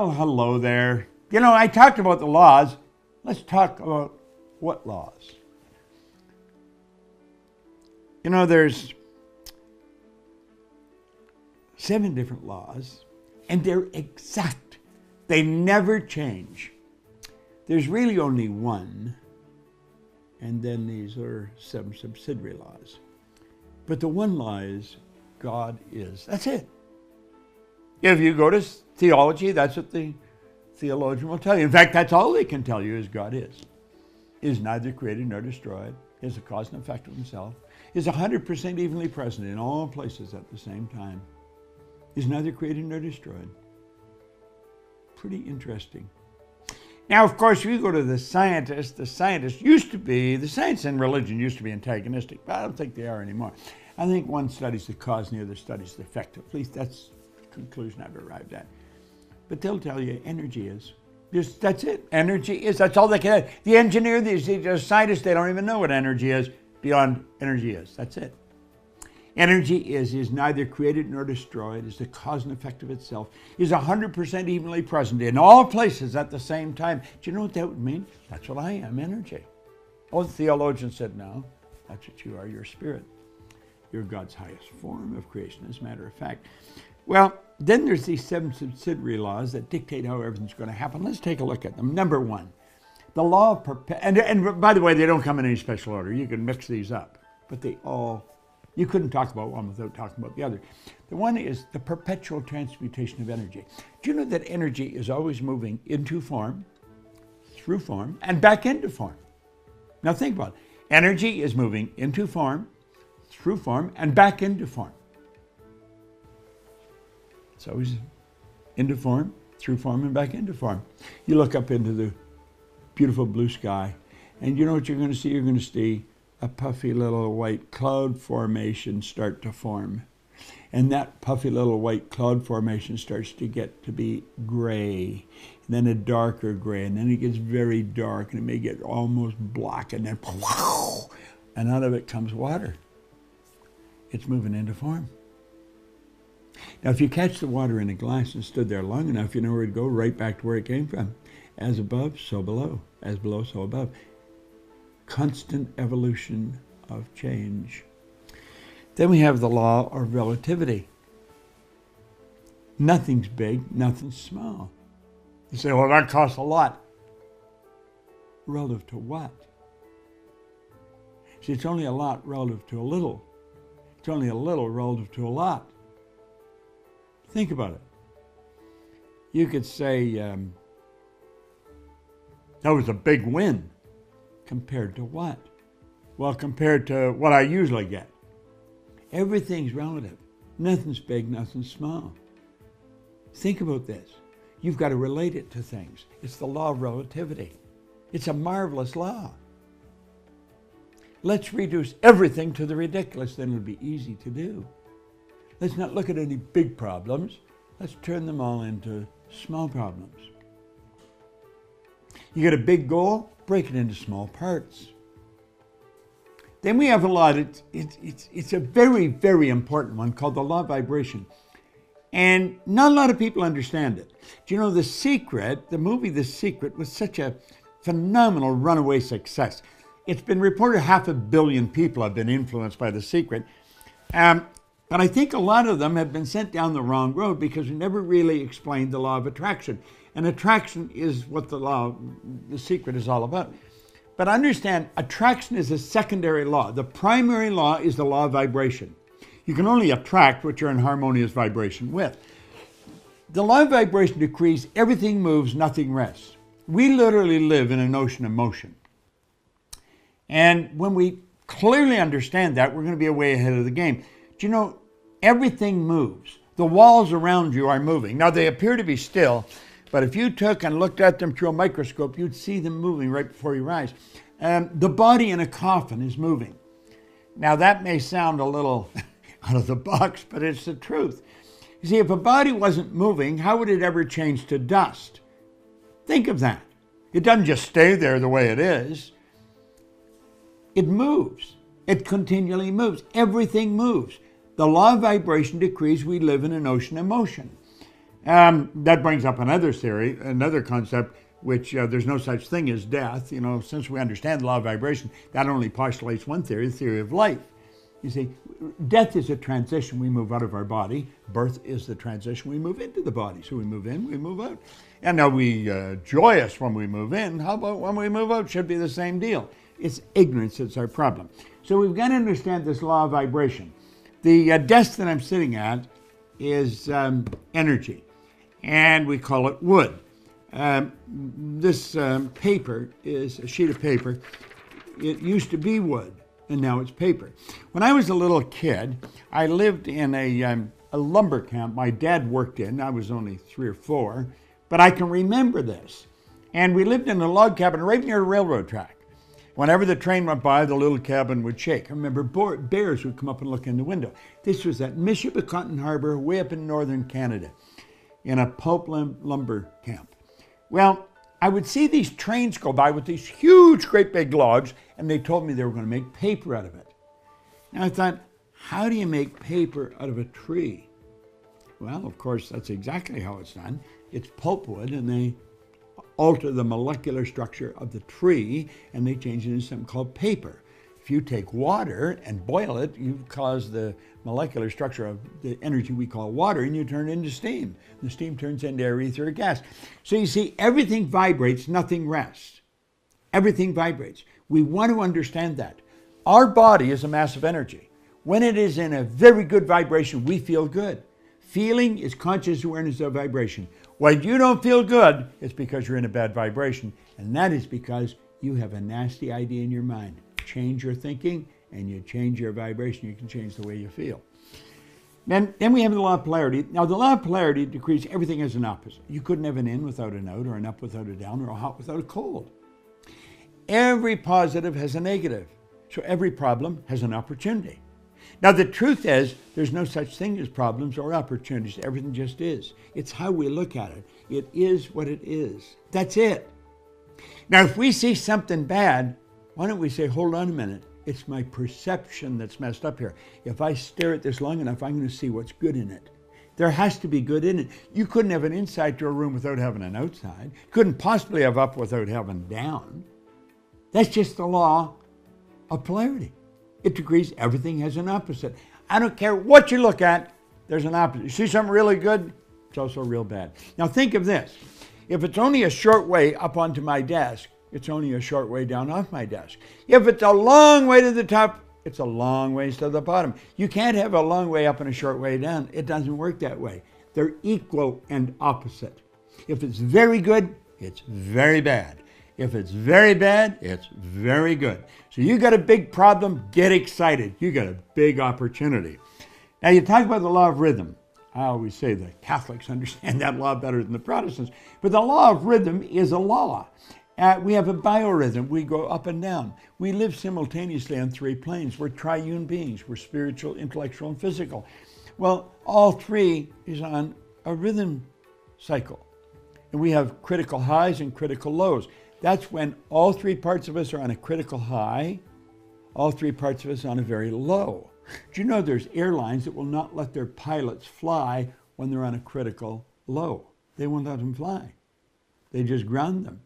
Well, hello there. You know, I talked about the laws. Let's talk about what laws. You know, there's 7 different laws, and they're exact. They never change. There's really only one, and then these are 7 subsidiary laws. But the one law is God is. That's it. If you go to theology, that's what the theologian will tell you. In fact, that's all they can tell you is God is neither created nor destroyed, is a cause and effect of himself, is 100% evenly present in all places at the same time, is neither created nor destroyed. Pretty interesting. Now, of course, if you go to the scientist used to be, the science and religion used to be antagonistic, but I don't think they are anymore. I think one studies the cause and the other studies the effect. At least that's the conclusion I've arrived at. But they'll tell you energy is. Just, that's it. Energy is. That's all they can. The engineer, the scientists, they don't even know what energy is beyond energy is. That's it. Energy is neither created nor destroyed, is the cause and effect of itself, is 100% evenly present in all places at the same time. Do you know what that would mean? That's what I am, energy. Oh, the theologian said, no, that's what you are, your spirit. You're God's highest form of creation, as a matter of fact. Well, then there's these 7 subsidiary laws that dictate how everything's going to happen. Let's take a look at them. Number 1, the law of perpetuity. And by the way, they don't come in any special order. You can mix these up. But they all, you couldn't talk about one without talking about the other. The one is the perpetual transmutation of energy. Do you know that energy is always moving into form, through form, and back into form? Now think about it. Energy is moving into form, through form, and back into form. It's always into form, through form, and back into form. You look up into the beautiful blue sky, and you know what you're going to see? You're going to see a puffy little white cloud formation start to form. And that puffy little white cloud formation starts to get to be gray, and then a darker gray, and then it gets very dark, and it may get almost black, and then wow, and out of it comes water. It's moving into form. Now, if you catch the water in a glass and stood there long enough, you know where it'd go, right back to where it came from. As above, so below. As below, so above. Constant evolution of change. Then we have the law of relativity. Nothing's big, nothing's small. You say, well, that costs a lot. Relative to what? See, it's only a lot relative to a little. It's only a little relative to a lot. Think about it. You could say, that was a big win. Compared to what? Well, compared to what I usually get. Everything's relative. Nothing's big, nothing's small. Think about this. You've got to relate it to things. It's the law of relativity. It's a marvelous law. Let's reduce everything to the ridiculous, then it'll be easy to do. Let's not look at any big problems. Let's turn them all into small problems. You get a big goal, break it into small parts. Then we have a law, it's a very, very important one called the law of vibration. And not a lot of people understand it. Do you know The Secret, the movie The Secret, was such a phenomenal runaway success. It's been reported 500 million people have been influenced by The Secret. But I think a lot of them have been sent down the wrong road because we never really explained the law of attraction. And attraction is what The Secret is all about. But understand, attraction is a secondary law. The primary law is the law of vibration. You can only attract what you're in harmonious vibration with. The law of vibration decrees everything moves, nothing rests. We literally live in an ocean of motion. And when we clearly understand that, we're going to be way ahead of the game. Do you know, everything moves. The walls around you are moving. Now, they appear to be still, but if you took and looked at them through a microscope, you'd see them moving right before your eyes. The body in a coffin is moving. Now, that may sound a little out of the box, but it's the truth. You see, if a body wasn't moving, how would it ever change to dust? Think of that. It doesn't just stay there the way it is. It moves. It continually moves. Everything moves. The law of vibration decrees we live in an ocean of motion. That brings up another theory, another concept, which there's no such thing as death. You know, since we understand the law of vibration, that only postulates one theory, the theory of life. You see, death is a transition. We move out of our body. Birth is the transition. We move into the body. So we move in, we move out. And now we joyous when we move in. How about when we move out? Should be the same deal. It's ignorance that's our problem. So we've got to understand this law of vibration. The desk that I'm sitting at is energy, and we call it wood. This paper is a sheet of paper. It used to be wood, and now it's paper. When I was a little kid, I lived in a lumber camp my dad worked in. I was only 3 or 4, but I can remember this. And we lived in a log cabin right near a railroad track. Whenever the train went by, the little cabin would shake. I remember bears would come up and look in the window. This was at Michipicoten Harbor, way up in northern Canada, in a pulp lumber camp. Well, I would see these trains go by with these huge, great big logs, and they told me they were going to make paper out of it. Now I thought, how do you make paper out of a tree? Well, of course, that's exactly how it's done. It's pulpwood, and they alter the molecular structure of the tree, and they change it into something called paper. If you take water and boil it, you cause the molecular structure of the energy we call water, and you turn it into steam. The steam turns into air, ether, or gas. So you see, everything vibrates, nothing rests. Everything vibrates. We want to understand that. Our body is a mass of energy. When it is in a very good vibration, we feel good. Feeling is conscious awareness of vibration. When you don't feel good, it's because you're in a bad vibration, and that is because you have a nasty idea in your mind. Change your thinking, and you change your vibration. You can change the way you feel. Then we have the law of polarity. Now, the law of polarity decrees everything as an opposite. You couldn't have an in without an out, or an up without a down, or a hot without a cold. Every positive has a negative, so every problem has an opportunity. Now, the truth is, there's no such thing as problems or opportunities. Everything just is. It's how we look at it. It is what it is. That's it. Now, if we see something bad, why don't we say, hold on a minute. It's my perception that's messed up here. If I stare at this long enough, I'm going to see what's good in it. There has to be good in it. You couldn't have an inside to a room without having an outside. Couldn't possibly have up without having down. That's just the law of polarity. It decrees everything has an opposite. I don't care what you look at, there's an opposite. You see something really good, it's also real bad. Now think of this. If it's only a short way up onto my desk, it's only a short way down off my desk. If it's a long way to the top, it's a long ways to the bottom. You can't have a long way up and a short way down. It doesn't work that way. They're equal and opposite. If it's very good, it's very bad. If it's very bad, it's very good. So you got a big problem, get excited. You got a big opportunity. Now you talk about the law of rhythm. I always say the Catholics understand that law better than the Protestants. But the law of rhythm is a law. We have a biorhythm. We go up and down. We live simultaneously on 3 planes. We're triune beings. We're spiritual, intellectual, and physical. Well, all 3 is on a rhythm cycle. And we have critical highs and critical lows. That's when all 3 parts of us are on a critical high, all 3 parts of us on a very low. Do you know there's airlines that will not let their pilots fly when they're on a critical low? They won't let them fly. They just ground them.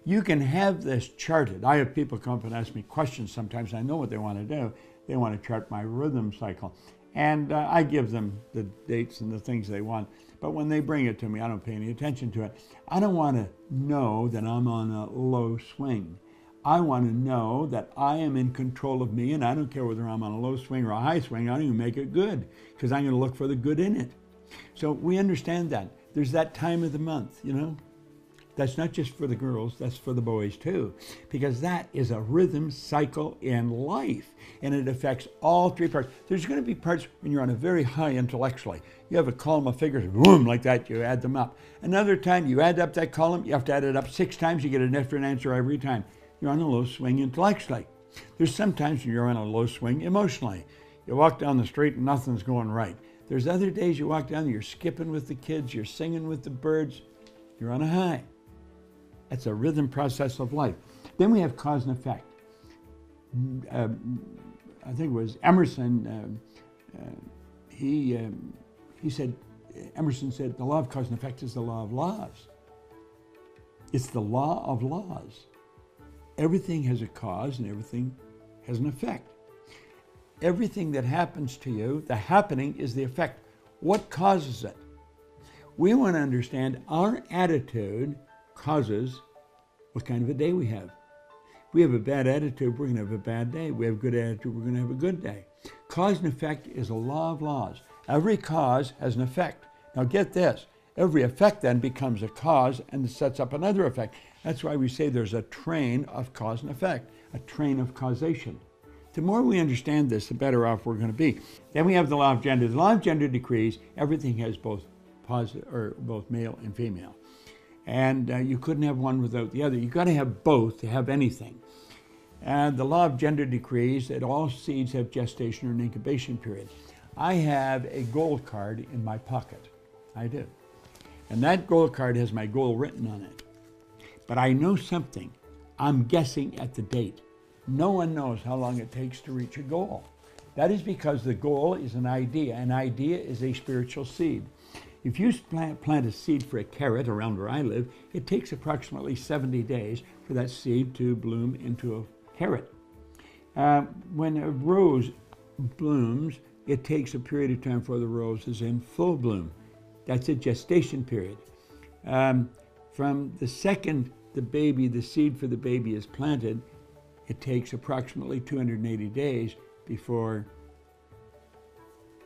You can have this charted. I have people come up and ask me questions sometimes. I know what they want to do. They want to chart my rhythm cycle. And I give them the dates and the things they want. But when they bring it to me, I don't pay any attention to it. I don't want to know that I'm on a low swing. I want to know that I am in control of me, and I don't care whether I'm on a low swing or a high swing. I don't even make it good, because I'm going to look for the good in it. So we understand that. There's that time of the month, you know. That's not just for the girls, that's for the boys too, because that is a rhythm cycle in life, and it affects all 3 parts. There's going to be parts when you're on a very high intellectually. You have a column of figures, boom, like that, you add them up. Another time you add up that column, you have to add it up 6 times, you get a different answer every time. You're on a low swing intellectually. There's sometimes when you're on a low swing emotionally. You walk down the street and nothing's going right. There's other days you walk down, you're skipping with the kids, you're singing with the birds, you're on a high. That's a rhythm process of life. Then we have cause and effect. I think it was Emerson, he said, Emerson said, the law of cause and effect is the law of laws. It's the law of laws. Everything has a cause and everything has an effect. Everything that happens to you, the happening is the effect. What causes it? We want to understand our attitude causes what kind of a day we have. If we have a bad attitude, we're going to have a bad day. We have a good attitude, we're going to have a good day. Cause and effect is a law of laws. Every cause has an effect. Now get this. Every effect then becomes a cause and sets up another effect. That's why we say there's a train of cause and effect, a train of causation. The more we understand this, the better off we're going to be. Then we have the law of gender. The law of gender decrees everything has both both male and female. And you couldn't have one without the other. You've got to have both to have anything. And the law of gender decrees that all seeds have gestation or an incubation period. I have a goal card in my pocket. I do. And that goal card has my goal written on it. But I know something. I'm guessing at the date. No one knows how long it takes to reach a goal. That is because the goal is an idea. An idea is a spiritual seed. If you plant a seed for a carrot around where I live, it takes approximately 70 days for that seed to bloom into a carrot. When a rose blooms, it takes a period of time for the rose is in full bloom. That's a gestation period. From the second the seed for the baby is planted, it takes approximately 280 days before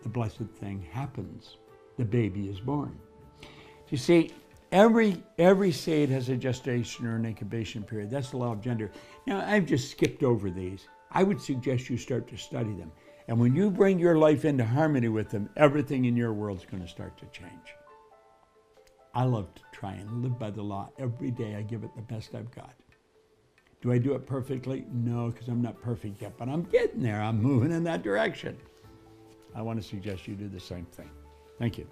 the blessed thing happens. The baby is born. You see, every seed has a gestation or an incubation period. That's the law of gender. Now, I've just skipped over these. I would suggest you start to study them. And when you bring your life into harmony with them, everything in your world is going to start to change. I love to try and live by the law every day. I give it the best I've got. Do I do it perfectly? No, because I'm not perfect yet, but I'm getting there. I'm moving in that direction. I want to suggest you do the same thing. Thank you.